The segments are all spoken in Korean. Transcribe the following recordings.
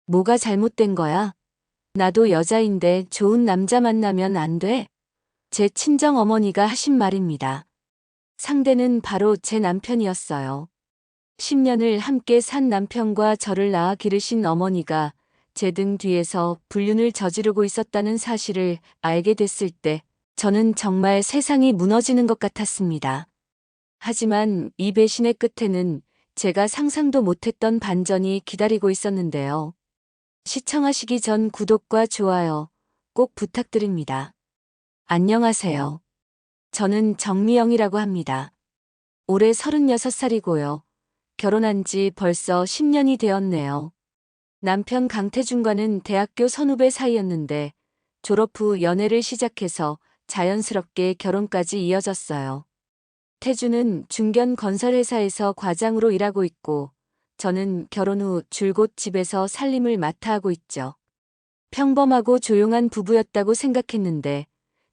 뭐가 잘못된 거야? 나도 여자인데 좋은 남자 만나면 안 돼? 제 친정 어머니가 하신 말입니다. 상대는 바로 제 남편이었어요. 10년을 함께 산 남편과 저를 낳아 기르신 어머니가 제 등 뒤에서 불륜을 저지르고 있었다는 사실을 알게 됐을 때 저는 정말 세상이 무너지는 것 같았습니다. 하지만 이 배신의 끝에는 제가 상상도 못했던 반전이 기다리고 있었는데요. 시청하시기 전 구독과 좋아요 꼭 부탁드립니다. 안녕하세요. 저는 정미영이라고 합니다. 올해 36살이고요. 결혼한 지 벌써 10년이 되었네요. 남편 강태준과는 대학교 선후배 사이였는데 졸업 후 연애를 시작해서 자연스럽게 결혼까지 이어졌어요. 태준은 중견 건설회사에서 과장으로 일하고 있고 저는 결혼 후 줄곧 집에서 살림을 맡아 하고 있죠. 평범하고 조용한 부부였다고 생각했는데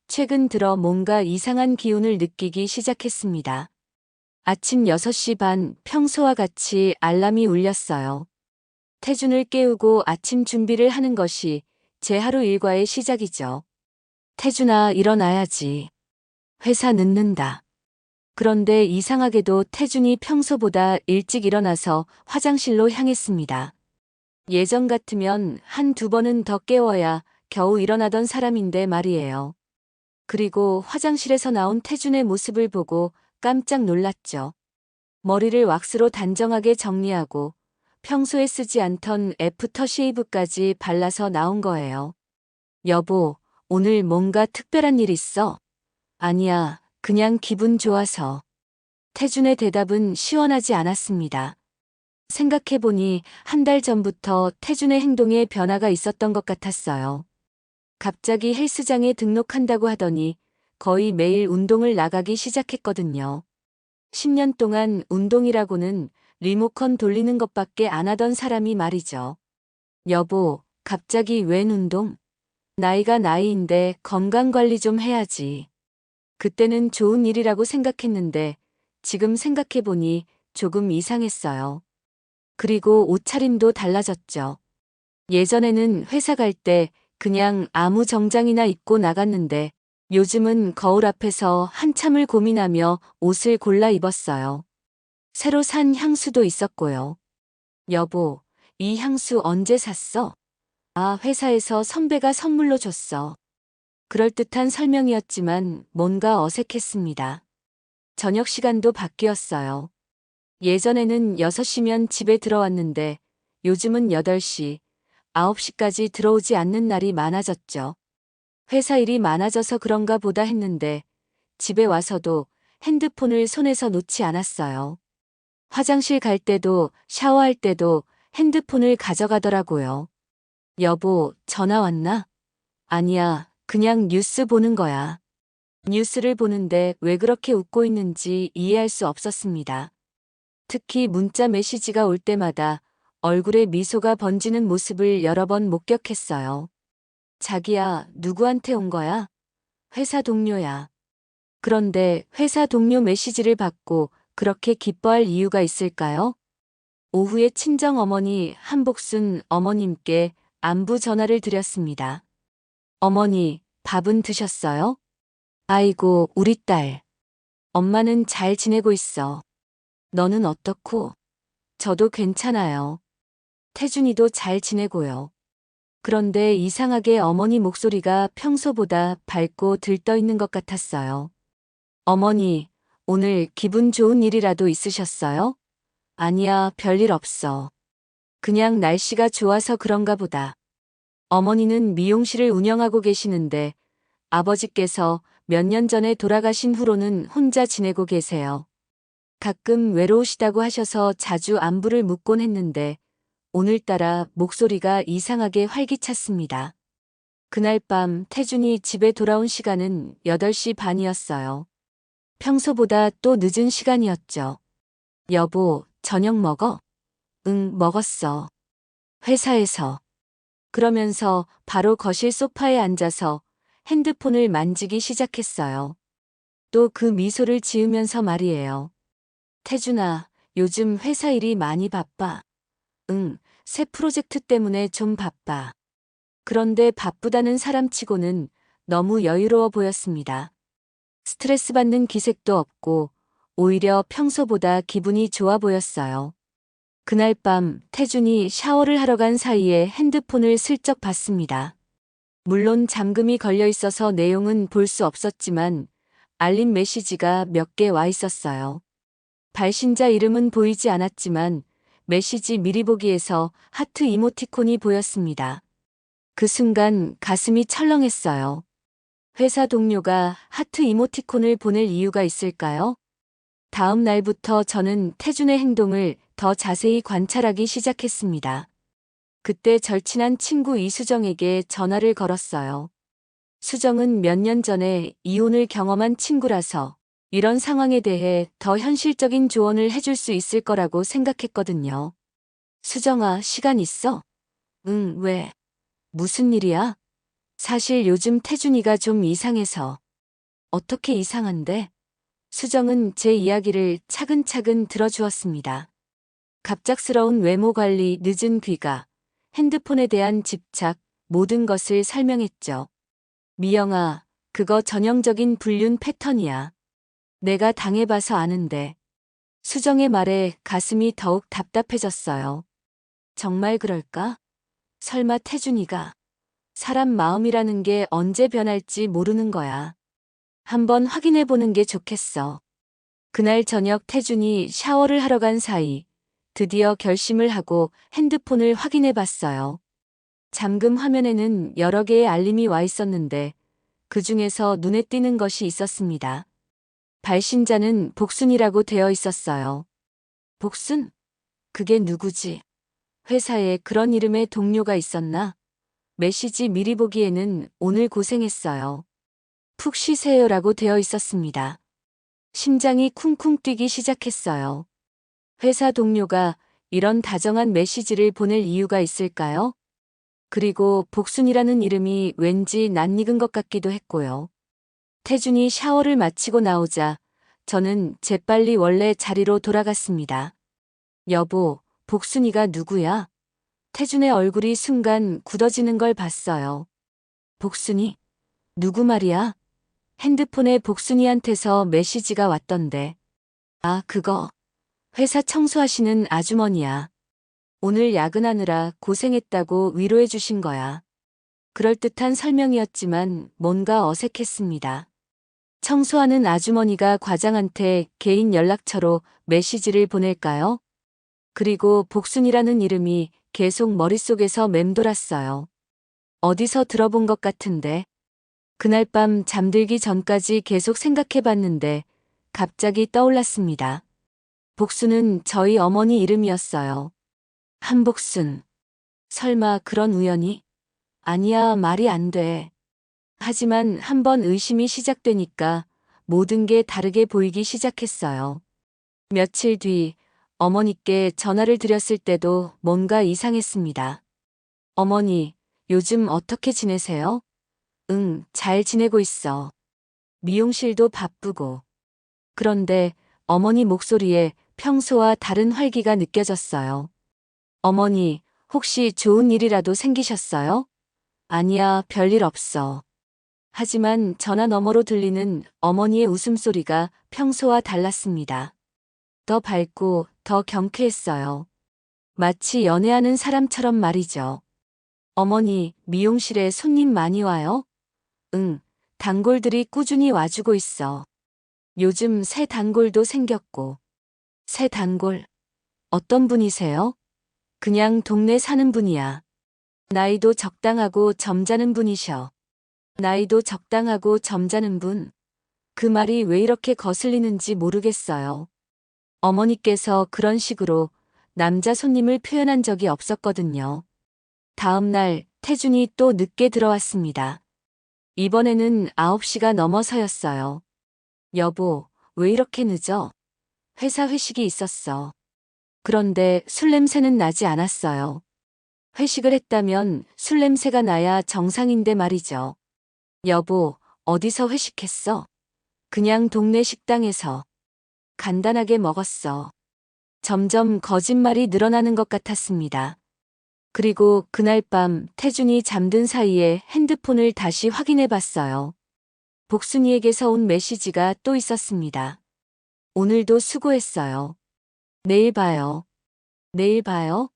최근 들어 뭔가 이상한 기운을 느끼기 시작했습니다. 아침 6시 반 평소와 같이 알람이 울렸어요. 태준을 깨우고 아침 준비를 하는 것이 제 하루 일과의 시작이죠. 태준아, 일어나야지. 회사 늦는다. 그런데 이상하게도 태준이 평소보다 일찍 일어나서 화장실로 향했습니다. 예전 같으면 한두 번은 더 깨워야 겨우 일어나던 사람인데 말이에요. 그리고 화장실에서 나온 태준의 모습을 보고 깜짝 놀랐죠. 머리를 왁스로 단정하게 정리하고 평소에 쓰지 않던 애프터 쉐이브까지 발라서 나온 거예요. 여보, 오늘 뭔가 특별한 일 있어? 아니야, 그냥 기분 좋아서. 태준의 대답은 시원하지 않았습니다. 생각해보니 한 달 전부터 태준의 행동에 변화가 있었던 것 같았어요. 갑자기 헬스장에 등록한다고 하더니 거의 매일 운동을 나가기 시작했거든요. 10년 동안 운동이라고는 리모컨 돌리는 것밖에 안 하던 사람이 말이죠. 여보, 갑자기 웬 운동? 나이가 나이인데 건강관리 좀 해야지. 그때는 좋은 일이라고 생각했는데 지금 생각해보니 조금 이상했어요. 그리고 옷차림도 달라졌죠. 예전에는 회사 갈 때 그냥 아무 정장이나 입고 나갔는데 요즘은 거울 앞에서 한참을 고민하며 옷을 골라 입었어요. 새로 산 향수도 있었고요. 여보, 이 향수 언제 샀어? 아, 회사에서 선배가 선물로 줬어. 그럴듯한 설명이었지만 뭔가 어색했습니다. 저녁 시간도 바뀌었어요. 예전에는 6시면 집에 들어왔는데 요즘은 8시, 9시까지 들어오지 않는 날이 많아졌죠. 회사 일이 많아져서 그런가 보다 했는데 집에 와서도 핸드폰을 손에서 놓지 않았어요. 화장실 갈 때도 샤워할 때도 핸드폰을 가져가더라고요. 여보, 전화 왔나? 아니야, 그냥 뉴스 보는 거야. 뉴스를 보는데 왜 그렇게 웃고 있는지 이해할 수 없었습니다. 특히 문자 메시지가 올 때마다 얼굴에 미소가 번지는 모습을 여러 번 목격했어요. 자기야, 누구한테 온 거야? 회사 동료야. 그런데 회사 동료 메시지를 받고 그렇게 기뻐할 이유가 있을까요? 오후에 친정어머니 한복순 어머님께 안부 전화를 드렸습니다. 어머니, 밥은 드셨어요? 아이고, 우리 딸. 엄마는 잘 지내고 있어. 너는 어떻고? 저도 괜찮아요. 태준이도 잘 지내고요. 그런데 이상하게 어머니 목소리가 평소보다 밝고 들떠 있는 것 같았어요. 어머니, 오늘 기분 좋은 일이라도 있으셨어요? 아니야, 별일 없어. 그냥 날씨가 좋아서 그런가 보다. 어머니는 미용실을 운영하고 계시는데 아버지께서 몇 년 전에 돌아가신 후로는 혼자 지내고 계세요. 가끔 외로우시다고 하셔서 자주 안부를 묻곤 했는데 오늘따라 목소리가 이상하게 활기찼습니다. 그날 밤 태준이 집에 돌아온 시간은 8시 반이었어요. 평소보다 또 늦은 시간이었죠. 여보, 저녁 먹어? 응, 먹었어. 회사에서. 그러면서 바로 거실 소파에 앉아서 핸드폰을 만지기 시작했어요. 또 그 미소를 지으면서 말이에요. 태준아, 요즘 회사 일이 많이 바빠. 응, 새 프로젝트 때문에 좀 바빠. 그런데 바쁘다는 사람치고는 너무 여유로워 보였습니다. 스트레스 받는 기색도 없고 오히려 평소보다 기분이 좋아 보였어요. 그날 밤 태준이 샤워를 하러 간 사이에 핸드폰을 슬쩍 봤습니다. 물론 잠금이 걸려 있어서 내용은 볼 수 없었지만 알림 메시지가 몇 개 와 있었어요. 발신자 이름은 보이지 않았지만 메시지 미리 보기에서 하트 이모티콘이 보였습니다. 그 순간 가슴이 철렁했어요. 회사 동료가 하트 이모티콘을 보낼 이유가 있을까요? 다음 날부터 저는 태준의 행동을 더 자세히 관찰하기 시작했습니다. 그때 절친한 친구 이수정에게 전화를 걸었어요. 수정은 몇 년 전에 이혼을 경험한 친구라서 이런 상황에 대해 더 현실적인 조언을 해줄 수 있을 거라고 생각했거든요. 수정아, 시간 있어? 응, 왜? 무슨 일이야? 사실 요즘 태준이가 좀 이상해서. 어떻게 이상한데? 수정은 제 이야기를 차근차근 들어주었습니다. 갑작스러운 외모 관리, 늦은 귀가, 핸드폰에 대한 집착, 모든 것을 설명했죠. 미영아, 그거 전형적인 불륜 패턴이야. 내가 당해봐서 아는데. 수정의 말에 가슴이 더욱 답답해졌어요. 정말 그럴까? 설마 태준이가 사람 마음이라는 게 언제 변할지 모르는 거야. 한번 확인해 보는 게 좋겠어. 그날 저녁 태준이 샤워를 하러 간 사이 드디어 결심을 하고 핸드폰을 확인해 봤어요. 잠금 화면에는 여러 개의 알림이 와 있었는데 그 중에서 눈에 띄는 것이 있었습니다. 발신자는 복순이라고 되어 있었어요. 복순? 그게 누구지? 회사에 그런 이름의 동료가 있었나? 메시지 미리 보기에는 오늘 고생했어요. 푹 쉬세요라고 되어 있었습니다. 심장이 쿵쿵 뛰기 시작했어요. 회사 동료가 이런 다정한 메시지를 보낼 이유가 있을까요? 그리고 복순이라는 이름이 왠지 낯익은 것 같기도 했고요. 태준이 샤워를 마치고 나오자 저는 재빨리 원래 자리로 돌아갔습니다. 여보, 복순이가 누구야? 태준의 얼굴이 순간 굳어지는 걸 봤어요. 복순이? 누구 말이야? 핸드폰에 복순이한테서 메시지가 왔던데. 아, 그거. 회사 청소하시는 아주머니야. 오늘 야근하느라 고생했다고 위로해 주신 거야. 그럴듯한 설명이었지만 뭔가 어색했습니다. 청소하는 아주머니가 과장한테 개인 연락처로 메시지를 보낼까요? 그리고 복순이라는 이름이 계속 머릿속에서 맴돌았어요. 어디서 들어본 것 같은데. 그날 밤 잠들기 전까지 계속 생각해봤는데 갑자기 떠올랐습니다. 복순은 저희 어머니 이름이었어요. 한복순. 설마 그런 우연이? 아니야, 말이 안 돼. 하지만 한번 의심이 시작되니까 모든 게 다르게 보이기 시작했어요. 며칠 뒤 어머니께 전화를 드렸을 때도 뭔가 이상했습니다. 어머니, 요즘 어떻게 지내세요? 응, 잘 지내고 있어. 미용실도 바쁘고. 그런데 어머니 목소리에 평소와 다른 활기가 느껴졌어요. 어머니, 혹시 좋은 일이라도 생기셨어요? 아니야, 별일 없어. 하지만 전화 너머로 들리는 어머니의 웃음소리가 평소와 달랐습니다. 더 밝고 더 경쾌했어요. 마치 연애하는 사람처럼 말이죠. 어머니, 미용실에 손님 많이 와요? 응, 단골들이 꾸준히 와주고 있어. 요즘 새 단골도 생겼고. 새 단골? 어떤 분이세요? 그냥 동네 사는 분이야. 나이도 적당하고 점잖은 분이셔. 나이도 적당하고 점잖은 분. 그 말이 왜 이렇게 거슬리는지 모르겠어요. 어머니께서 그런 식으로 남자 손님을 표현한 적이 없었거든요. 다음 날 태준이 또 늦게 들어왔습니다. 이번에는 9시가 넘어서였어요. 여보, 왜 이렇게 늦어? 회사 회식이 있었어. 그런데 술 냄새는 나지 않았어요. 회식을 했다면 술 냄새가 나야 정상인데 말이죠. 여보, 어디서 회식했어? 그냥 동네 식당에서. 간단하게 먹었어. 점점 거짓말이 늘어나는 것 같았습니다. 그리고 그날 밤 태준이 잠든 사이에 핸드폰을 다시 확인해 봤어요. 복순이에게서 온 메시지가 또 있었습니다. 오늘도 수고했어요. 내일 봐요. 내일 봐요?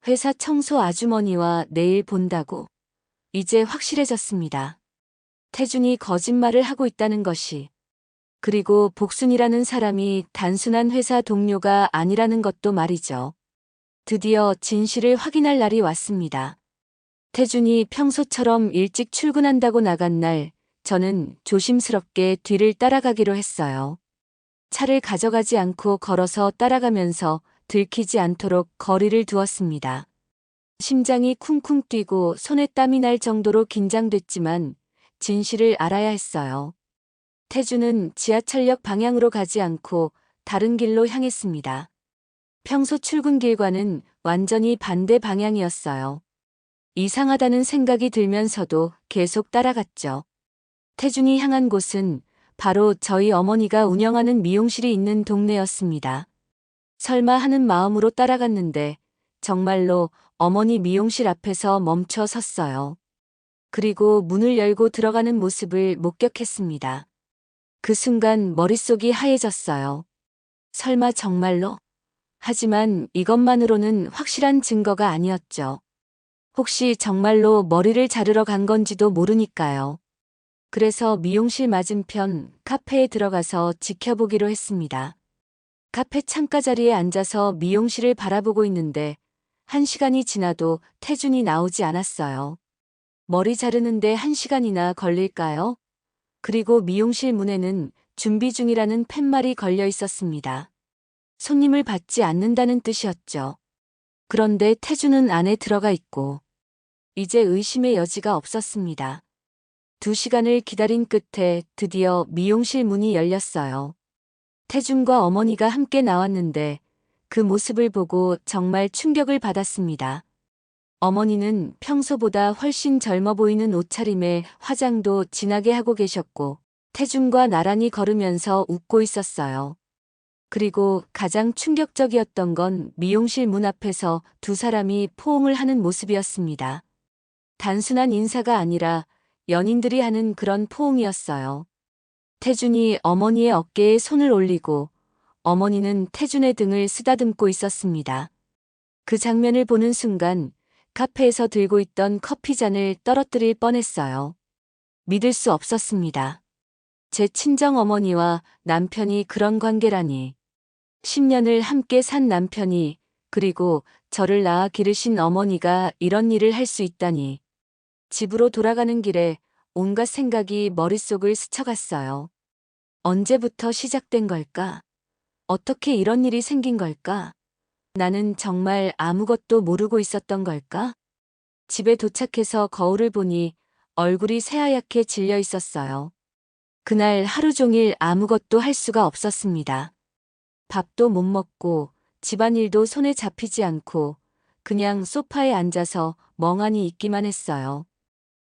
회사 청소 아주머니와 내일 본다고. 이제 확실해졌습니다. 태준이 거짓말을 하고 있다는 것이. 그리고 복순이라는 사람이 단순한 회사 동료가 아니라는 것도 말이죠. 드디어 진실을 확인할 날이 왔습니다. 태준이 평소처럼 일찍 출근한다고 나간 날, 저는 조심스럽게 뒤를 따라가기로 했어요. 차를 가져가지 않고 걸어서 따라가면서 들키지 않도록 거리를 두었습니다. 심장이 쿵쿵 뛰고 손에 땀이 날 정도로 긴장됐지만 진실을 알아야 했어요. 태준은 지하철역 방향으로 가지 않고 다른 길로 향했습니다. 평소 출근길과는 완전히 반대 방향이었어요. 이상하다는 생각이 들면서도 계속 따라갔죠. 태준이 향한 곳은 바로 저희 어머니가 운영하는 미용실이 있는 동네였습니다. 설마 하는 마음으로 따라갔는데 정말로 어머니 미용실 앞에서 멈춰 섰어요. 그리고 문을 열고 들어가는 모습을 목격했습니다. 그 순간 머릿속이 하얘졌어요. 설마 정말로? 하지만 이것만으로는 확실한 증거가 아니었죠. 혹시 정말로 머리를 자르러 간 건지도 모르니까요. 그래서 미용실 맞은편 카페에 들어가서 지켜보기로 했습니다. 카페 창가 자리에 앉아서 미용실을 바라보고 있는데 1시간이 지나도 태준이 나오지 않았어요. 머리 자르는데 1시간이나 걸릴까요? 그리고 미용실 문에는 준비 중이라는 팻말이 걸려 있었습니다. 손님을 받지 않는다는 뜻이었죠. 그런데 태준은 안에 들어가 있고 이제 의심의 여지가 없었습니다. 2시간을 기다린 끝에 드디어 미용실 문이 열렸어요. 태준과 어머니가 함께 나왔는데 그 모습을 보고 정말 충격을 받았습니다. 어머니는 평소보다 훨씬 젊어 보이는 옷차림에 화장도 진하게 하고 계셨고 태준과 나란히 걸으면서 웃고 있었어요. 그리고 가장 충격적이었던 건 미용실 문 앞에서 두 사람이 포옹을 하는 모습이었습니다. 단순한 인사가 아니라 연인들이 하는 그런 포옹이었어요. 태준이 어머니의 어깨에 손을 올리고 어머니는 태준의 등을 쓰다듬고 있었습니다. 그 장면을 보는 순간 카페에서 들고 있던 커피잔을 떨어뜨릴 뻔했어요. 믿을 수 없었습니다. 제 친정 어머니와 남편이 그런 관계라니. 10년을 함께 산 남편이 그리고 저를 낳아 기르신 어머니가 이런 일을 할 수 있다니. 집으로 돌아가는 길에 온갖 생각이 머릿속을 스쳐갔어요. 언제부터 시작된 걸까? 어떻게 이런 일이 생긴 걸까? 나는 정말 아무것도 모르고 있었던 걸까? 집에 도착해서 거울을 보니 얼굴이 새하얗게 질려 있었어요. 그날 하루 종일 아무것도 할 수가 없었습니다. 밥도 못 먹고 집안일도 손에 잡히지 않고 그냥 소파에 앉아서 멍하니 있기만 했어요.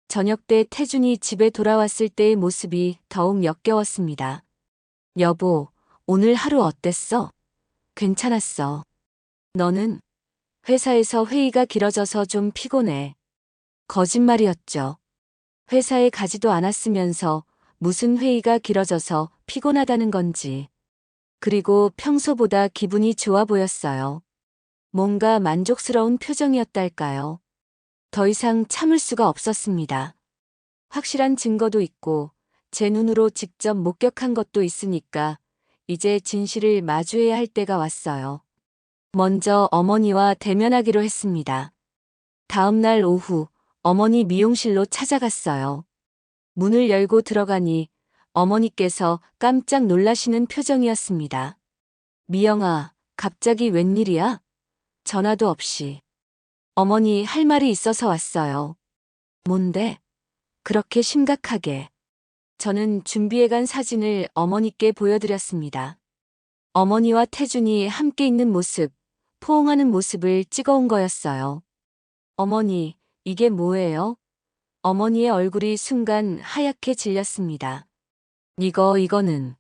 저녁 때 태준이 집에 돌아왔을 때의 모습이 더욱 역겨웠습니다. 여보, 오늘 하루 어땠어? 괜찮았어. 너는? 회사에서 회의가 길어져서 좀 피곤해. 거짓말이었죠. 회사에 가지도 않았으면서 무슨 회의가 길어져서 피곤하다는 건지. 그리고 평소보다 기분이 좋아 보였어요. 뭔가 만족스러운 표정이었달까요. 더 이상 참을 수가 없었습니다. 확실한 증거도 있고 제 눈으로 직접 목격한 것도 있으니까 이제 진실을 마주해야 할 때가 왔어요. 먼저 어머니와 대면하기로 했습니다. 다음 날 오후 어머니 미용실로 찾아갔어요. 문을 열고 들어가니 어머니께서 깜짝 놀라시는 표정이었습니다. 미영아, 갑자기 웬일이야? 전화도 없이. 어머니 할 말이 있어서 왔어요. 뭔데? 그렇게 심각하게. 저는 준비해간 사진을 어머니께 보여드렸습니다. 어머니와 태준이 함께 있는 모습, 포옹하는 모습을 찍어온 거였어요. 어머니, 이게 뭐예요? 어머니의 얼굴이 순간 하얗게 질렸습니다. 이거는.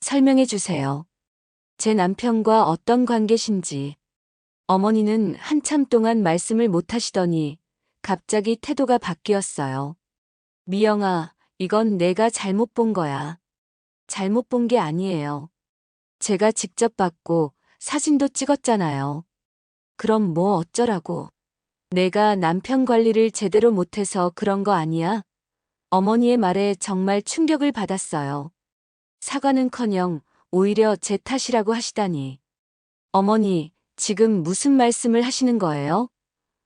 설명해 주세요. 제 남편과 어떤 관계신지. 어머니는 한참 동안 말씀을 못 하시더니 갑자기 태도가 바뀌었어요. 미영아, 이건 내가 잘못 본 거야. 잘못 본 게 아니에요. 제가 직접 봤고 사진도 찍었잖아요. 그럼 뭐 어쩌라고. 내가 남편 관리를 제대로 못해서 그런 거 아니야? 어머니의 말에 정말 충격을 받았어요. 사과는커녕 오히려 제 탓이라고 하시다니. 어머니, 지금 무슨 말씀을 하시는 거예요?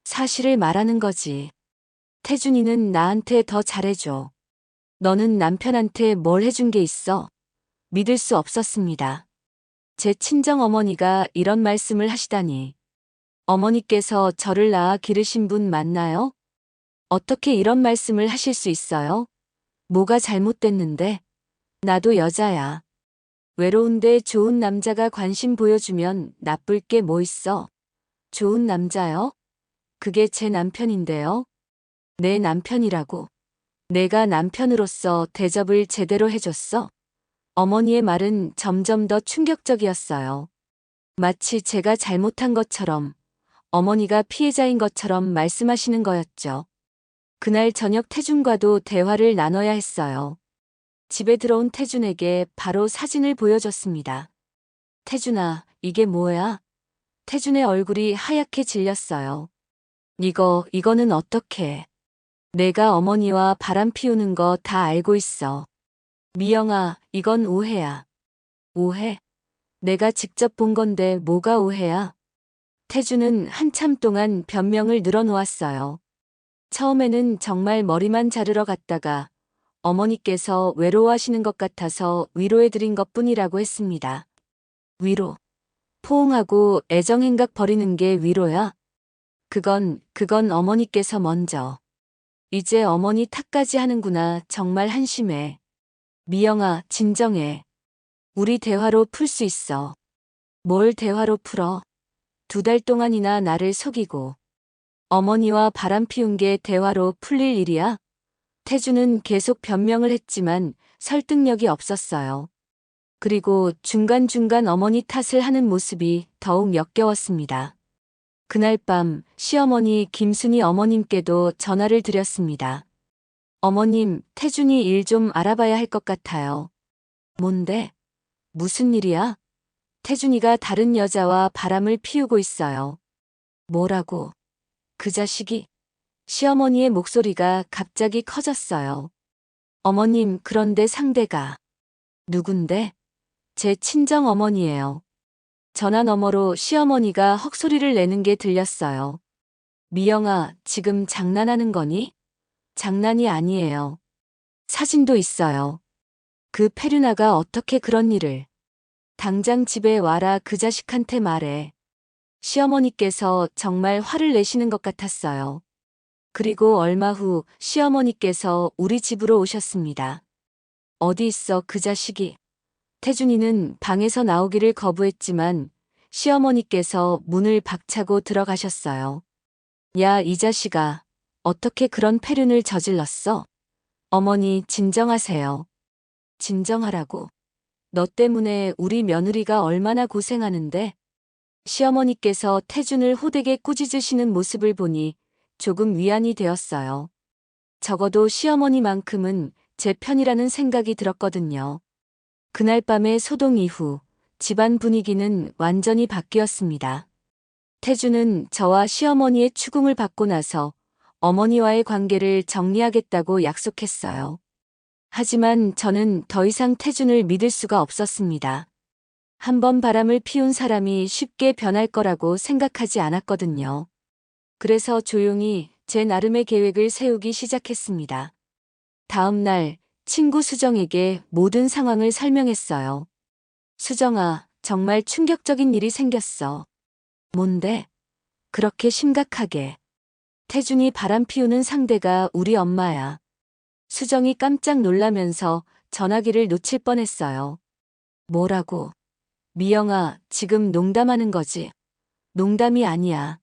사실을 말하는 거지. 태준이는 나한테 더 잘해줘. 너는 남편한테 뭘 해준 게 있어? 믿을 수 없었습니다. 제 친정 어머니가 이런 말씀을 하시다니. 어머니께서 저를 낳아 기르신 분 맞나요? 어떻게 이런 말씀을 하실 수 있어요? 뭐가 잘못됐는데? 나도 여자야. 외로운데 좋은 남자가 관심 보여주면 나쁠 게 뭐 있어? 좋은 남자요? 그게 제 남편인데요. 내 남편이라고. 내가 남편으로서 대접을 제대로 해줬어? 어머니의 말은 점점 더 충격적이었어요. 마치 제가 잘못한 것처럼, 어머니가 피해자인 것처럼 말씀하시는 거였죠. 그날 저녁 태준과도 대화를 나눠야 했어요. 집에 들어온 태준에게 바로 사진을 보여줬습니다. 태준아, 이게 뭐야? 태준의 얼굴이 하얗게 질렸어요. 이거는 어떡해. 내가 어머니와 바람 피우는 거 다 알고 있어. 미영아, 이건 오해야. 오해? 내가 직접 본 건데 뭐가 오해야? 태준은 한참 동안 변명을 늘어놓았어요. 처음에는 정말 머리만 자르러 갔다가 어머니께서 외로워하시는 것 같아서 위로해드린 것뿐이라고 했습니다. 위로. 포옹하고 애정행각 버리는 게 위로야? 그건 어머니께서 먼저. 이제 어머니 탓까지 하는구나. 정말 한심해. 미영아, 진정해. 우리 대화로 풀 수 있어. 뭘 대화로 풀어? 2달 동안이나 나를 속이고. 어머니와 바람 피운 게 대화로 풀릴 일이야? 태주는 계속 변명을 했지만 설득력이 없었어요. 그리고 중간중간 어머니 탓을 하는 모습이 더욱 역겨웠습니다. 그날 밤 시어머니 김순희 어머님께도 전화를 드렸습니다. 어머님, 태준이 일 좀 알아봐야 할 것 같아요. 뭔데? 무슨 일이야? 태준이가 다른 여자와 바람을 피우고 있어요. 뭐라고? 그 자식이? 시어머니의 목소리가 갑자기 커졌어요. 어머님, 그런데 상대가 누군데? 제 친정 어머니예요. 전화 너머로 시어머니가 헉소리를 내는 게 들렸어요. 미영아, 지금 장난하는 거니? 장난이 아니에요. 사진도 있어요. 그 페류나가 어떻게 그런 일을. 당장 집에 와라. 그 자식한테 말해. 시어머니께서 정말 화를 내시는 것 같았어요. 그리고 얼마 후 시어머니께서 우리 집으로 오셨습니다. 어디 있어 그 자식이. 태준이는 방에서 나오기를 거부했지만 시어머니께서 문을 박차고 들어가셨어요. 야, 이 자식아. 어떻게 그런 패륜을 저질렀어? 어머니, 진정하세요. 진정하라고. 너 때문에 우리 며느리가 얼마나 고생하는데? 시어머니께서 태준을 호되게 꾸짖으시는 모습을 보니 조금 위안이 되었어요. 적어도 시어머니만큼은 제 편이라는 생각이 들었거든요. 그날 밤의 소동 이후 집안 분위기는 완전히 바뀌었습니다. 태준은 저와 시어머니의 추궁을 받고 나서 어머니와의 관계를 정리하겠다고 약속했어요. 하지만 저는 더 이상 태준을 믿을 수가 없었습니다. 한번 바람을 피운 사람이 쉽게 변할 거라고 생각하지 않았거든요. 그래서 조용히 제 나름의 계획을 세우기 시작했습니다. 다음 날 친구 수정에게 모든 상황을 설명했어요. 수정아, 정말 충격적인 일이 생겼어. 뭔데? 그렇게 심각하게. 태준이 바람 피우는 상대가 우리 엄마야. 수정이 깜짝 놀라면서 전화기를 놓칠 뻔했어요. 뭐라고? 미영아, 지금 농담하는 거지? 농담이 아니야.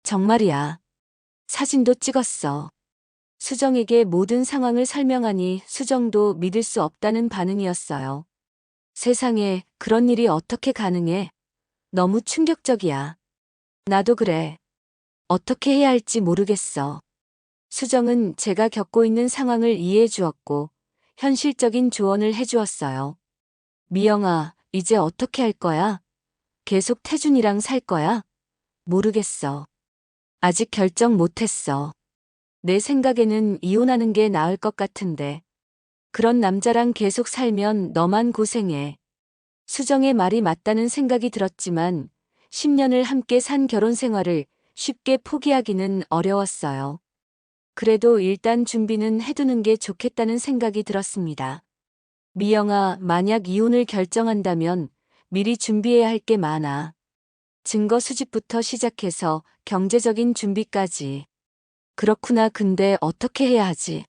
정말이야. 사진도 찍었어. 수정에게 모든 상황을 설명하니 수정도 믿을 수 없다는 반응이었어요. 세상에 그런 일이 어떻게 가능해? 너무 충격적이야. 나도 그래. 어떻게 해야 할지 모르겠어. 수정은 제가 겪고 있는 상황을 이해해 주었고, 현실적인 조언을 해 주었어요. 미영아, 이제 어떻게 할 거야? 계속 태준이랑 살 거야? 모르겠어. 아직 결정 못했어. 내 생각에는 이혼하는 게 나을 것 같은데. 그런 남자랑 계속 살면 너만 고생해. 수정의 말이 맞다는 생각이 들었지만 10년을 함께 산 결혼 생활을 쉽게 포기하기는 어려웠어요. 그래도 일단 준비는 해두는 게 좋겠다는 생각이 들었습니다. 미영아, 만약 이혼을 결정한다면 미리 준비해야 할 게 많아. 증거 수집부터 시작해서 경제적인 준비까지. 그렇구나. 근데 어떻게 해야 하지?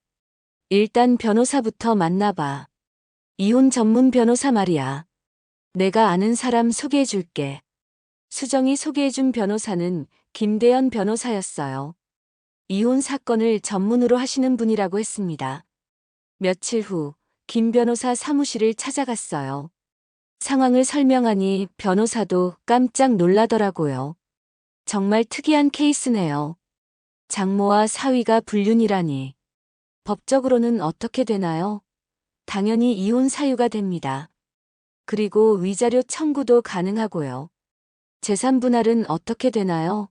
일단 변호사부터 만나봐. 이혼 전문 변호사 말이야. 내가 아는 사람 소개해 줄게. 수정이 소개해준 변호사는 김대현 변호사였어요. 이혼 사건을 전문으로 하시는 분이라고 했습니다. 며칠 후, 김 변호사 사무실을 찾아갔어요. 상황을 설명하니 변호사도 깜짝 놀라더라고요. 정말 특이한 케이스네요. 장모와 사위가 불륜이라니. 법적으로는 어떻게 되나요? 당연히 이혼 사유가 됩니다. 그리고 위자료 청구도 가능하고요. 재산 분할은 어떻게 되나요?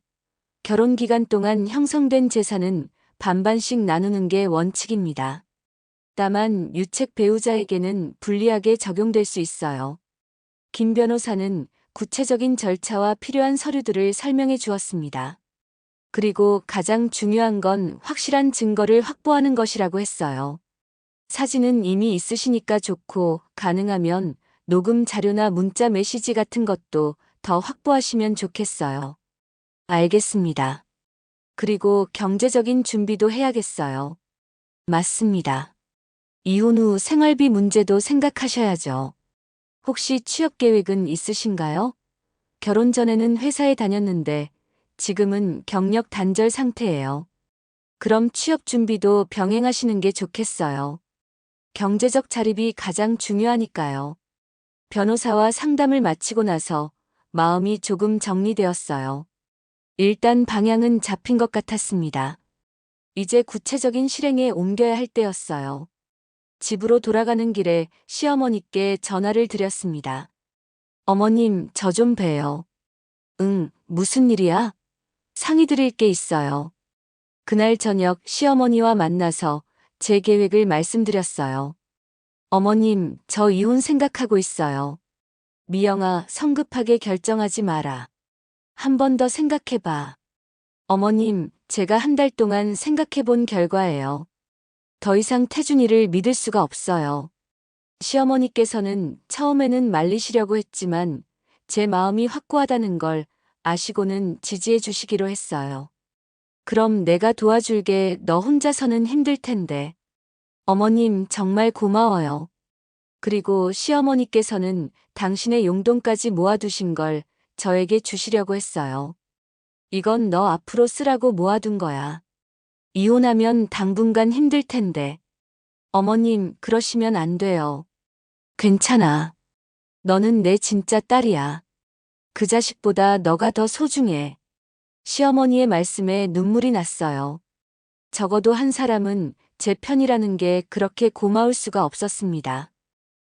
결혼 기간 동안 형성된 재산은 반반씩 나누는 게 원칙입니다. 다만 유책 배우자에게는 불리하게 적용될 수 있어요. 김 변호사는 구체적인 절차와 필요한 서류들을 설명해 주었습니다. 그리고 가장 중요한 건 확실한 증거를 확보하는 것이라고 했어요. 사진은 이미 있으시니까 좋고 가능하면 녹음 자료나 문자 메시지 같은 것도 더 확보하시면 좋겠어요. 알겠습니다. 그리고 경제적인 준비도 해야겠어요. 맞습니다. 이혼 후 생활비 문제도 생각하셔야죠. 혹시 취업 계획은 있으신가요? 결혼 전에는 회사에 다녔는데 지금은 경력 단절 상태예요. 그럼 취업 준비도 병행하시는 게 좋겠어요. 경제적 자립이 가장 중요하니까요. 변호사와 상담을 마치고 나서 마음이 조금 정리되었어요. 일단 방향은 잡힌 것 같았습니다. 이제 구체적인 실행에 옮겨야 할 때였어요. 집으로 돌아가는 길에 시어머니께 전화를 드렸습니다. 어머님, 저 좀 봬요. 응, 무슨 일이야? 상의 드릴 게 있어요. 그날 저녁 시어머니와 만나서 제 계획을 말씀드렸어요. 어머님, 저 이혼 생각하고 있어요. 미영아, 성급하게 결정하지 마라. 한 번 더 생각해봐. 어머님, 제가 한 달 동안 생각해 본 결과예요. 더 이상 태준이를 믿을 수가 없어요. 시어머니께서는 처음에는 말리시려고 했지만 제 마음이 확고하다는 걸 아시고는 지지해 주시기로 했어요. 그럼 내가 도와줄게. 너 혼자서는 힘들 텐데. 어머님 정말 고마워요. 그리고 시어머니께서는 당신의 용돈까지 모아두신 걸 저에게 주시려고 했어요. 이건 너 앞으로 쓰라고 모아둔 거야. 이혼하면 당분간 힘들 텐데. 어머님, 그러시면 안 돼요. 괜찮아. 너는 내 진짜 딸이야. 그 자식보다 너가 더 소중해. 시어머니의 말씀에 눈물이 났어요. 적어도 한 사람은 제 편이라는 게 그렇게 고마울 수가 없었습니다.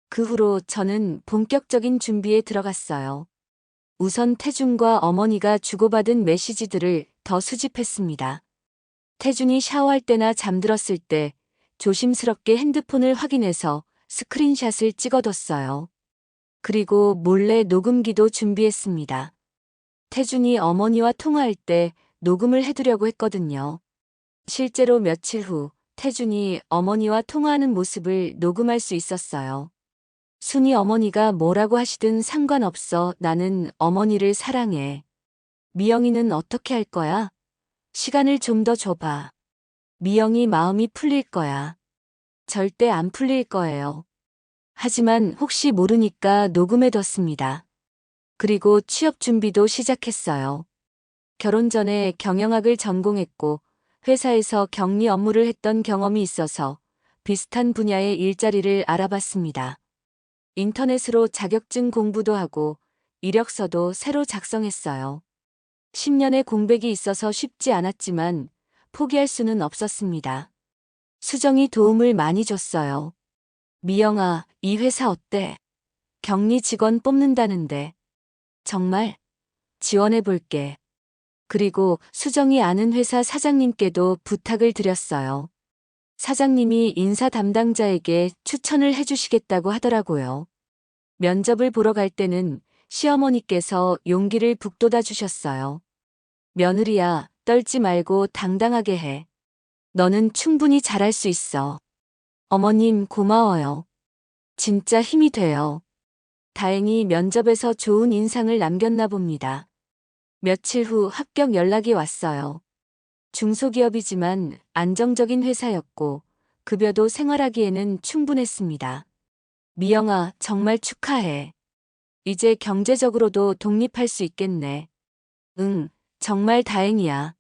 그 후로 저는 본격적인 준비에 들어갔어요. 우선 태준과 어머니가 주고받은 메시지들을 더 수집했습니다. 태준이 샤워할 때나 잠들었을 때 조심스럽게 핸드폰을 확인해서 스크린샷을 찍어뒀어요. 그리고 몰래 녹음기도 준비했습니다. 태준이 어머니와 통화할 때 녹음을 해두려고 했거든요. 실제로 며칠 후 태준이 어머니와 통화하는 모습을 녹음할 수 있었어요. 순이 어머니가 뭐라고 하시든 상관없어. 나는 어머니를 사랑해. 미영이는 어떻게 할 거야? 시간을 좀 더 줘봐. 미영이 마음이 풀릴 거야. 절대 안 풀릴 거예요. 하지만 혹시 모르니까 녹음해뒀습니다. 그리고 취업 준비도 시작했어요. 결혼 전에 경영학을 전공했고 회사에서 격리 업무를 했던 경험이 있어서 비슷한 분야의 일자리를 알아봤습니다. 인터넷으로 자격증 공부도 하고 이력서도 새로 작성했어요. 10년의 공백이 있어서 쉽지 않았지만 포기할 수는 없었습니다. 수정이 도움을 많이 줬어요. 미영아, 이 회사 어때? 격리 직원 뽑는다는데. 정말? 지원해 볼게. 그리고 수정이 아는 회사 사장님께도 부탁을 드렸어요. 사장님이 인사 담당자에게 추천을 해주시겠다고 하더라고요. 면접을 보러 갈 때는 시어머니께서 용기를 북돋아 주셨어요. 며느리야, 떨지 말고 당당하게 해. 너는 충분히 잘할 수 있어. 어머님 고마워요. 진짜 힘이 돼요. 다행히 면접에서 좋은 인상을 남겼나 봅니다. 며칠 후 합격 연락이 왔어요. 중소기업이지만 안정적인 회사였고 급여도 생활하기에는 충분했습니다. 미영아, 정말 축하해. 이제 경제적으로도 독립할 수 있겠네. 응, 정말 다행이야.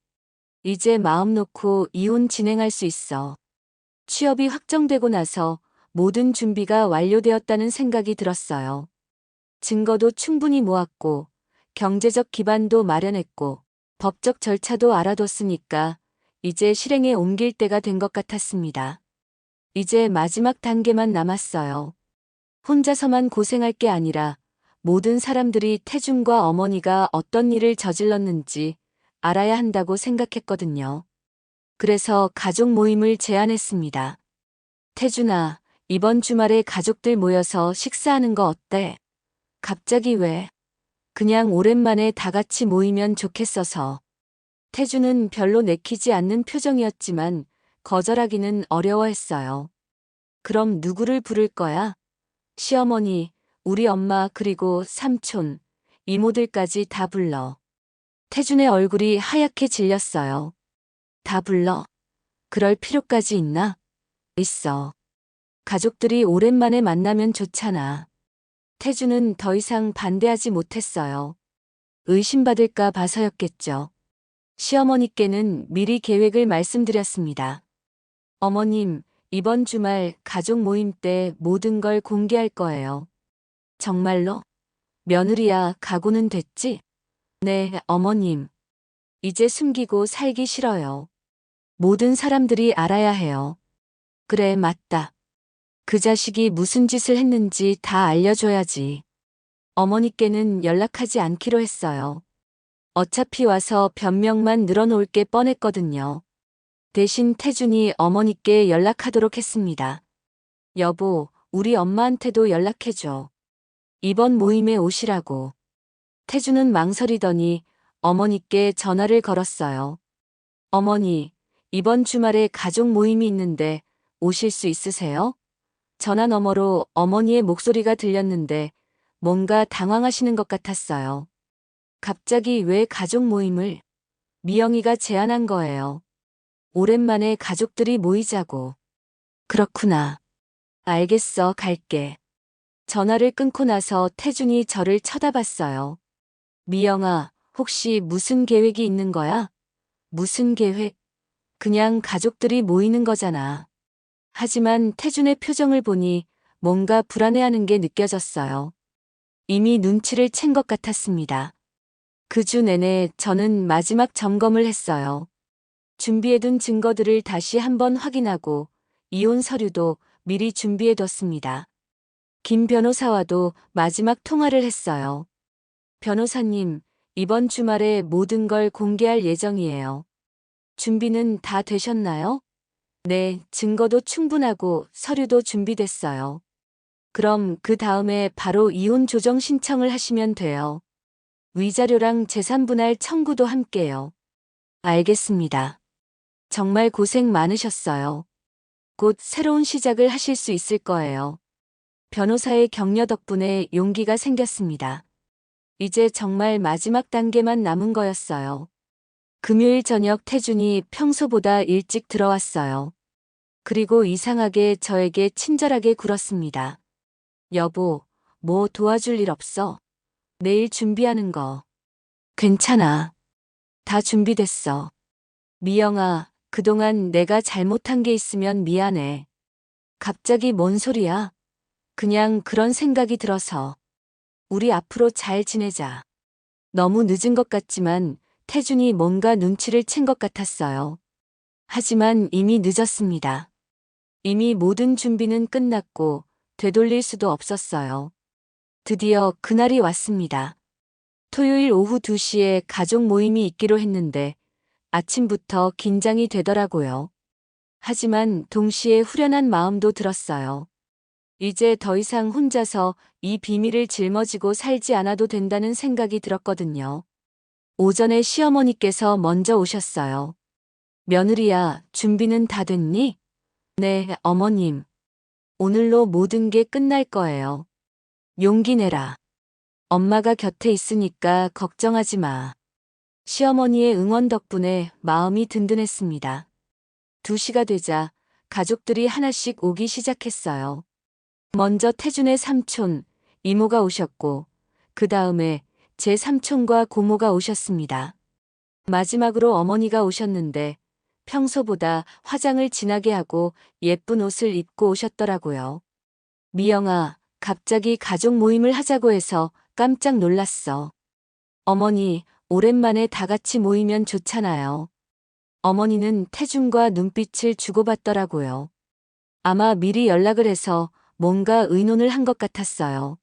이제 마음 놓고 이혼 진행할 수 있어. 취업이 확정되고 나서 모든 준비가 완료되었다는 생각이 들었어요. 증거도 충분히 모았고 경제적 기반도 마련했고 법적 절차도 알아뒀으니까 이제 실행에 옮길 때가 된 것 같았습니다. 이제 마지막 단계만 남았어요. 혼자서만 고생할 게 아니라 모든 사람들이 태준과 어머니가 어떤 일을 저질렀는지 알아야 한다고 생각했거든요. 그래서 가족 모임을 제안했습니다. 태준아, 이번 주말에 가족들 모여서 식사하는 거 어때? 갑자기 왜? 그냥 오랜만에 다 같이 모이면 좋겠어서. 태준은 별로 내키지 않는 표정이었지만 거절하기는 어려워했어요. 그럼 누구를 부를 거야? 시어머니, 우리 엄마 그리고 삼촌, 이모들까지 다 불러. 태준의 얼굴이 하얗게 질렸어요. 다 불러? 그럴 필요까지 있나? 있어. 가족들이 오랜만에 만나면 좋잖아. 태준은 더 이상 반대하지 못했어요. 의심받을까 봐서였겠죠. 시어머니께는 미리 계획을 말씀드렸습니다. 어머님, 이번 주말 가족 모임 때 모든 걸 공개할 거예요. 정말로? 며느리야, 각오는 됐지? 네, 어머님. 이제 숨기고 살기 싫어요. 모든 사람들이 알아야 해요. 그래, 맞다. 그 자식이 무슨 짓을 했는지 다 알려줘야지. 어머니께는 연락하지 않기로 했어요. 어차피 와서 변명만 늘어놓을 게 뻔했거든요. 대신 태준이 어머니께 연락하도록 했습니다. 여보, 우리 엄마한테도 연락해줘. 이번 모임에 오시라고. 태준은 망설이더니 어머니께 전화를 걸었어요. 어머니, 이번 주말에 가족 모임이 있는데 오실 수 있으세요? 전화 너머로 어머니의 목소리가 들렸는데 뭔가 당황하시는 것 같았어요. 갑자기 왜 가족 모임을? 미영이가 제안한 거예요. 오랜만에 가족들이 모이자고. 그렇구나. 알겠어, 갈게. 전화를 끊고 나서 태준이 저를 쳐다봤어요. 미영아, 혹시 무슨 계획이 있는 거야? 무슨 계획? 그냥 가족들이 모이는 거잖아. 하지만 태준의 표정을 보니 뭔가 불안해하는 게 느껴졌어요. 이미 눈치를 챈 것 같았습니다. 그 주 내내 저는 마지막 점검을 했어요. 준비해둔 증거들을 다시 한번 확인하고 이혼 서류도 미리 준비해뒀습니다. 김 변호사와도 마지막 통화를 했어요. 변호사님, 이번 주말에 모든 걸 공개할 예정이에요. 준비는 다 되셨나요? 네, 증거도 충분하고 서류도 준비됐어요. 그럼 그 다음에 바로 이혼 조정 신청을 하시면 돼요. 위자료랑 재산분할 청구도 함께요. 알겠습니다. 정말 고생 많으셨어요. 곧 새로운 시작을 하실 수 있을 거예요. 변호사의 격려 덕분에 용기가 생겼습니다. 이제 정말 마지막 단계만 남은 거였어요. 금요일 저녁 태준이 평소보다 일찍 들어왔어요. 그리고 이상하게 저에게 친절하게 굴었습니다. 여보, 뭐 도와줄 일 없어? 내일 준비하는 거. 괜찮아. 다 준비됐어. 미영아, 그동안 내가 잘못한 게 있으면 미안해. 갑자기 뭔 소리야? 그냥 그런 생각이 들어서. 우리 앞으로 잘 지내자. 너무 늦은 것 같지만 태준이 뭔가 눈치를 챈 것 같았어요. 하지만 이미 늦었습니다. 이미 모든 준비는 끝났고 되돌릴 수도 없었어요. 드디어 그날이 왔습니다. 토요일 오후 2시에 가족 모임이 있기로 했는데 아침부터 긴장이 되더라고요. 하지만 동시에 후련한 마음도 들었어요. 이제 더 이상 혼자서 이 비밀을 짊어지고 살지 않아도 된다는 생각이 들었거든요. 오전에 시어머니께서 먼저 오셨어요. 며느리야, 준비는 다 됐니? 네, 어머님. 오늘로 모든 게 끝날 거예요. 용기 내라. 엄마가 곁에 있으니까 걱정하지 마. 시어머니의 응원 덕분에 마음이 든든했습니다. 2시가 되자 가족들이 하나씩 오기 시작했어요. 먼저 태준의 삼촌, 이모가 오셨고, 그 다음에 제 삼촌과 고모가 오셨습니다. 마지막으로 어머니가 오셨는데 평소보다 화장을 진하게 하고 예쁜 옷을 입고 오셨더라고요. 미영아, 갑자기 가족 모임을 하자고 해서 깜짝 놀랐어. 어머니, 오랜만에 다 같이 모이면 좋잖아요. 어머니는 태준과 눈빛을 주고받더라고요. 아마 미리 연락을 해서 뭔가 의논을 한 것 같았어요.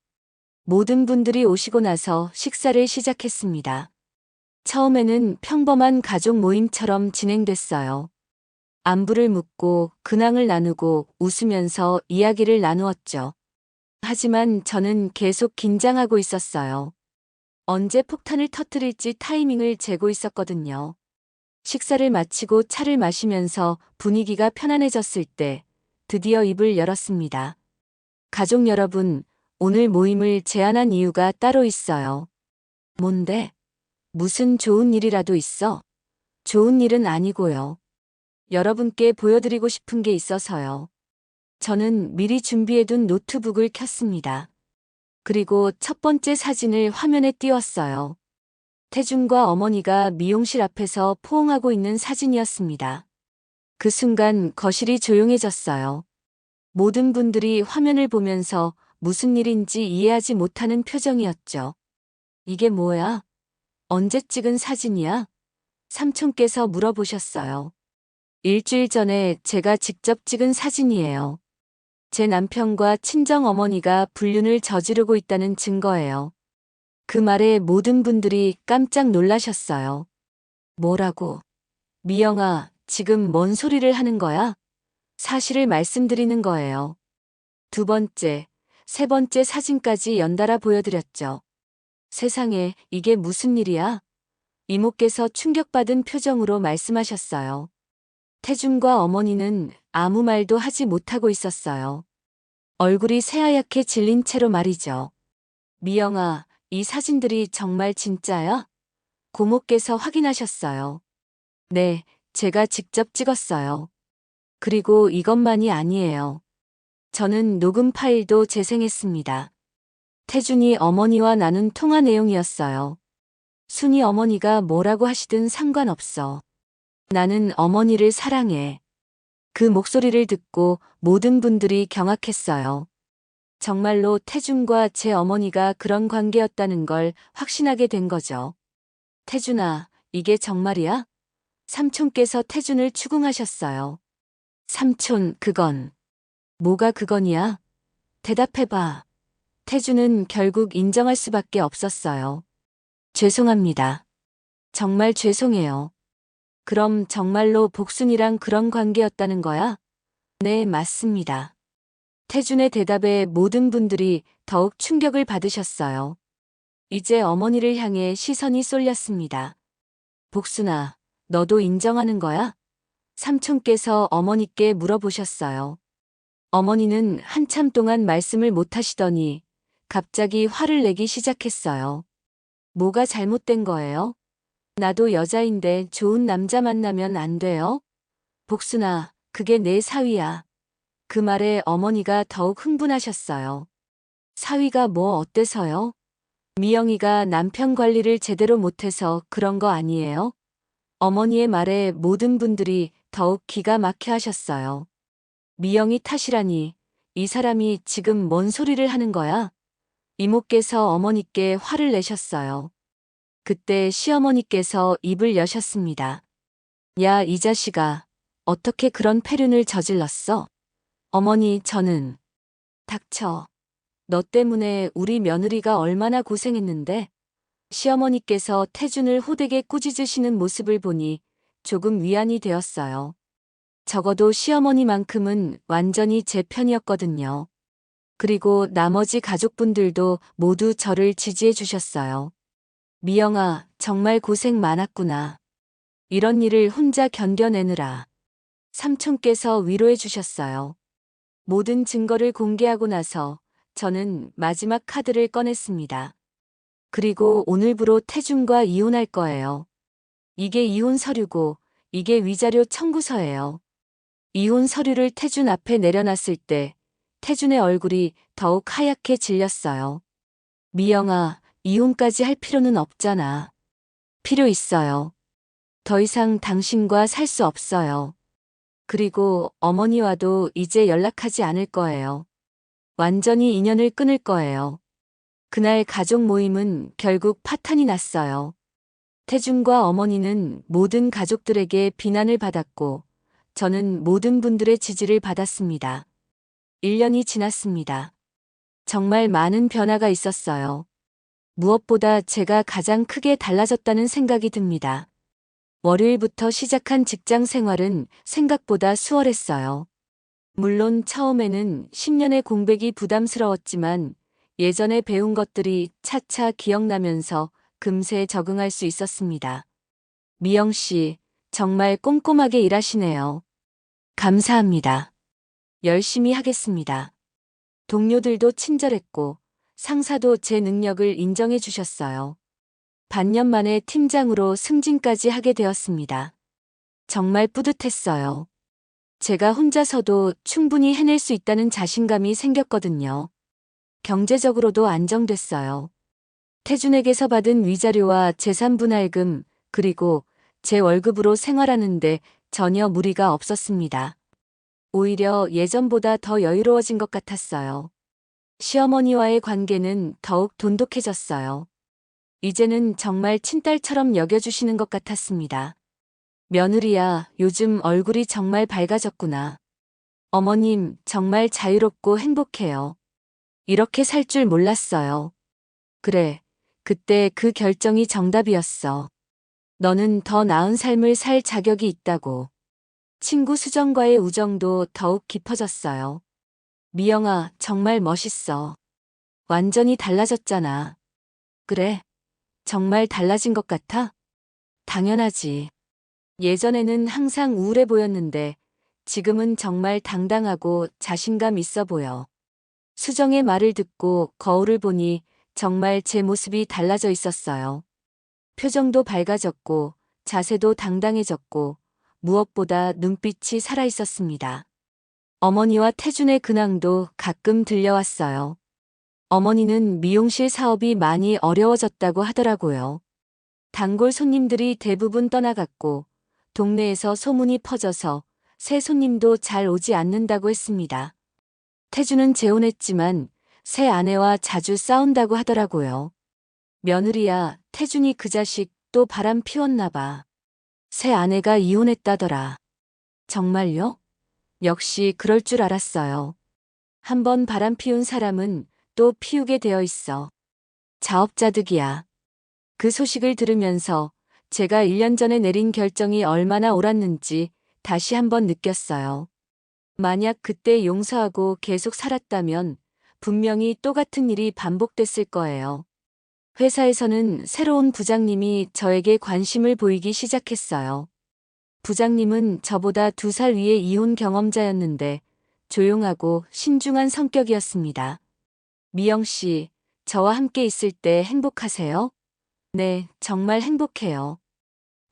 모든 분들이 오시고 나서 식사를 시작했습니다. 처음에는 평범한 가족 모임처럼 진행됐어요. 안부를 묻고 근황을 나누고 웃으면서 이야기를 나누었죠. 하지만 저는 계속 긴장하고 있었어요. 언제 폭탄을 터뜨릴지 타이밍을 재고 있었거든요. 식사를 마치고 차를 마시면서 분위기가 편안해졌을 때 드디어 입을 열었습니다. 가족 여러분, 오늘 모임을 제안한 이유가 따로 있어요. 뭔데? 무슨 좋은 일이라도 있어? 좋은 일은 아니고요. 여러분께 보여드리고 싶은 게 있어서요. 저는 미리 준비해둔 노트북을 켰습니다. 그리고 첫 번째 사진을 화면에 띄웠어요. 태준과 어머니가 미용실 앞에서 포옹하고 있는 사진이었습니다. 그 순간 거실이 조용해졌어요. 모든 분들이 화면을 보면서 무슨 일인지 이해하지 못하는 표정이었죠. 이게 뭐야? 언제 찍은 사진이야? 삼촌께서 물어보셨어요. 일주일 전에 제가 직접 찍은 사진이에요. 제 남편과 친정 어머니가 불륜을 저지르고 있다는 증거예요. 그 말에 모든 분들이 깜짝 놀라셨어요. 뭐라고? 미영아, 지금 뭔 소리를 하는 거야? 사실을 말씀드리는 거예요. 두 번째, 세 번째 사진까지 연달아 보여드렸죠. 세상에, 이게 무슨 일이야? 이모께서 충격받은 표정으로 말씀하셨어요. 태준과 어머니는 아무 말도 하지 못하고 있었어요. 얼굴이 새하얗게 질린 채로 말이죠. 미영아, 이 사진들이 정말 진짜야? 고모께서 확인하셨어요. 네, 제가 직접 찍었어요. 그리고 이것만이 아니에요. 저는 녹음 파일도 재생했습니다. 태준이 어머니와 나눈 통화 내용이었어요. 순이 어머니가 뭐라고 하시든 상관없어. 나는 어머니를 사랑해. 그 목소리를 듣고 모든 분들이 경악했어요. 정말로 태준과 제 어머니가 그런 관계였다는 걸 확신하게 된 거죠. 태준아, 이게 정말이야? 삼촌께서 태준을 추궁하셨어요. 삼촌, 그건. 뭐가 그건이야? 대답해봐. 태준은 결국 인정할 수밖에 없었어요. 죄송합니다. 정말 죄송해요. 그럼 정말로 복순이랑 그런 관계였다는 거야? 네, 맞습니다. 태준의 대답에 모든 분들이 더욱 충격을 받으셨어요. 이제 어머니를 향해 시선이 쏠렸습니다. 복순아, 너도 인정하는 거야? 삼촌께서 어머니께 물어보셨어요. 어머니는 한참 동안 말씀을 못 하시더니 갑자기 화를 내기 시작했어요. 뭐가 잘못된 거예요? 나도 여자인데 좋은 남자 만나면 안 돼요? 복순아, 그게 내 사위야. 그 말에 어머니가 더욱 흥분하셨어요. 사위가 뭐 어때서요? 미영이가 남편 관리를 제대로 못해서 그런 거 아니에요? 어머니의 말에 모든 분들이 더욱 기가 막혀 하셨어요. 미영이 탓이라니, 이 사람이 지금 뭔 소리를 하는 거야? 이모께서 어머니께 화를 내셨어요. 그때 시어머니께서 입을 여셨습니다. 야, 이 자식아, 어떻게 그런 패륜을 저질렀어? 어머니, 저는. 닥쳐. 너 때문에 우리 며느리가 얼마나 고생했는데? 시어머니께서 태준을 호되게 꾸짖으시는 모습을 보니 조금 위안이 되었어요. 적어도 시어머니만큼은 완전히 제 편이었거든요. 그리고 나머지 가족분들도 모두 저를 지지해 주셨어요. 미영아, 정말 고생 많았구나. 이런 일을 혼자 견뎌내느라. 삼촌께서 위로해 주셨어요. 모든 증거를 공개하고 나서 저는 마지막 카드를 꺼냈습니다. 그리고 오늘부로 태준과 이혼할 거예요. 이게 이혼 서류고 이게 위자료 청구서예요. 이혼 서류를 태준 앞에 내려놨을 때 태준의 얼굴이 더욱 하얗게 질렸어요. 미영아, 이혼까지 할 필요는 없잖아. 필요 있어요. 더 이상 당신과 살 수 없어요. 그리고 어머니와도 이제 연락하지 않을 거예요. 완전히 인연을 끊을 거예요. 그날 가족 모임은 결국 파탄이 났어요. 태준과 어머니는 모든 가족들에게 비난을 받았고, 저는 모든 분들의 지지를 받았습니다. 1년이 지났습니다. 정말 많은 변화가 있었어요. 무엇보다 제가 가장 크게 달라졌다는 생각이 듭니다. 월요일부터 시작한 직장 생활은 생각보다 수월했어요. 물론 처음에는 10년의 공백이 부담스러웠지만 예전에 배운 것들이 차차 기억나면서 금세 적응할 수 있었습니다. 미영 씨, 정말 꼼꼼하게 일하시네요. 감사합니다. 열심히 하겠습니다. 동료들도 친절했고 상사도 제 능력을 인정해 주셨어요. 반년 만에 팀장으로 승진까지 하게 되었습니다. 정말 뿌듯했어요. 제가 혼자서도 충분히 해낼 수 있다는 자신감이 생겼거든요. 경제적으로도 안정됐어요. 태준에게서 받은 위자료와 재산분할금, 그리고 제 월급으로 생활하는데 전혀 무리가 없었습니다. 오히려 예전보다 더 여유로워진 것 같았어요. 시어머니와의 관계는 더욱 돈독해졌어요. 이제는 정말 친딸처럼 여겨주시는 것 같았습니다. 며느리야, 요즘 얼굴이 정말 밝아졌구나. 어머님, 정말 자유롭고 행복해요. 이렇게 살 줄 몰랐어요. 그래, 그때 그 결정이 정답이었어. 너는 더 나은 삶을 살 자격이 있다고. 친구 수정과의 우정도 더욱 깊어졌어요. 미영아, 정말 멋있어. 완전히 달라졌잖아. 그래, 정말 달라진 것 같아? 당연하지. 예전에는 항상 우울해 보였는데 지금은 정말 당당하고 자신감 있어 보여. 수정의 말을 듣고 거울을 보니 정말 제 모습이 달라져 있었어요. 표정도 밝아졌고 자세도 당당해졌고 무엇보다 눈빛이 살아 있었습니다. 어머니와 태준의 근황도 가끔 들려왔어요. 어머니는 미용실 사업이 많이 어려워졌다고 하더라고요. 단골 손님들이 대부분 떠나갔고 동네에서 소문이 퍼져서 새 손님도 잘 오지 않는다고 했습니다. 태준은 재혼했지만 새 아내와 자주 싸운다고 하더라고요. 며느리야, 태준이 그 자식 또 바람 피웠나 봐. 새 아내가 이혼했다더라. 정말요? 역시 그럴 줄 알았어요. 한번 바람 피운 사람은 또 피우게 되어 있어. 자업자득이야. 그 소식을 들으면서 제가 1년 전에 내린 결정이 얼마나 옳았는지 다시 한번 느꼈어요. 만약 그때 용서하고 계속 살았다면 분명히 또 같은 일이 반복됐을 거예요. 회사에서는 새로운 부장님이 저에게 관심을 보이기 시작했어요. 부장님은 저보다 2살 위의 이혼 경험자였는데 조용하고 신중한 성격이었습니다. 미영 씨, 저와 함께 있을 때 행복하세요? 네, 정말 행복해요.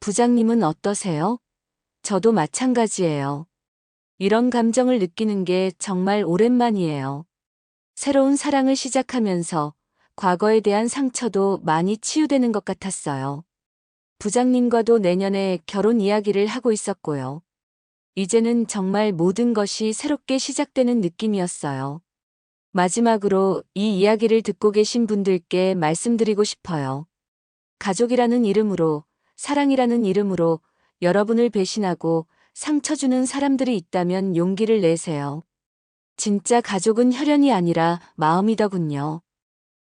부장님은 어떠세요? 저도 마찬가지예요. 이런 감정을 느끼는 게 정말 오랜만이에요. 새로운 사랑을 시작하면서 과거에 대한 상처도 많이 치유되는 것 같았어요. 부장님과도 내년에 결혼 이야기를 하고 있었고요. 이제는 정말 모든 것이 새롭게 시작되는 느낌이었어요. 마지막으로 이 이야기를 듣고 계신 분들께 말씀드리고 싶어요. 가족이라는 이름으로, 사랑이라는 이름으로 여러분을 배신하고 상처 주는 사람들이 있다면 용기를 내세요. 진짜 가족은 혈연이 아니라 마음이더군요.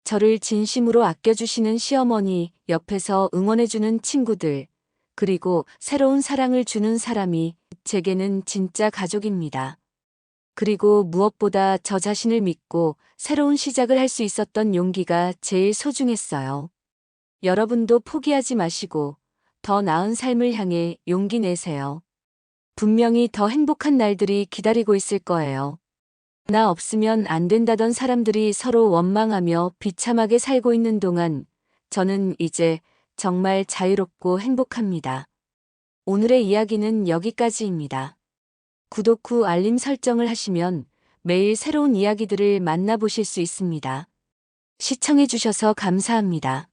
저를 진심으로 아껴주시는 시어머니, 옆에서 응원해주는 친구들, 그리고 새로운 사랑을 주는 사람이 제게는 진짜 가족입니다. 그리고 무엇보다 저 자신을 믿고 새로운 시작을 할 수 있었던 용기가 제일 소중했어요. 여러분도 포기하지 마시고 더 나은 삶을 향해 용기 내세요. 분명히 더 행복한 날들이 기다리고 있을 거예요. 나 없으면 안 된다던 사람들이 서로 원망하며 비참하게 살고 있는 동안 저는 이제 정말 자유롭고 행복합니다. 오늘의 이야기는 여기까지입니다. 구독 후 알림 설정을 하시면 매일 새로운 이야기들을 만나보실 수 있습니다. 시청해주셔서 감사합니다.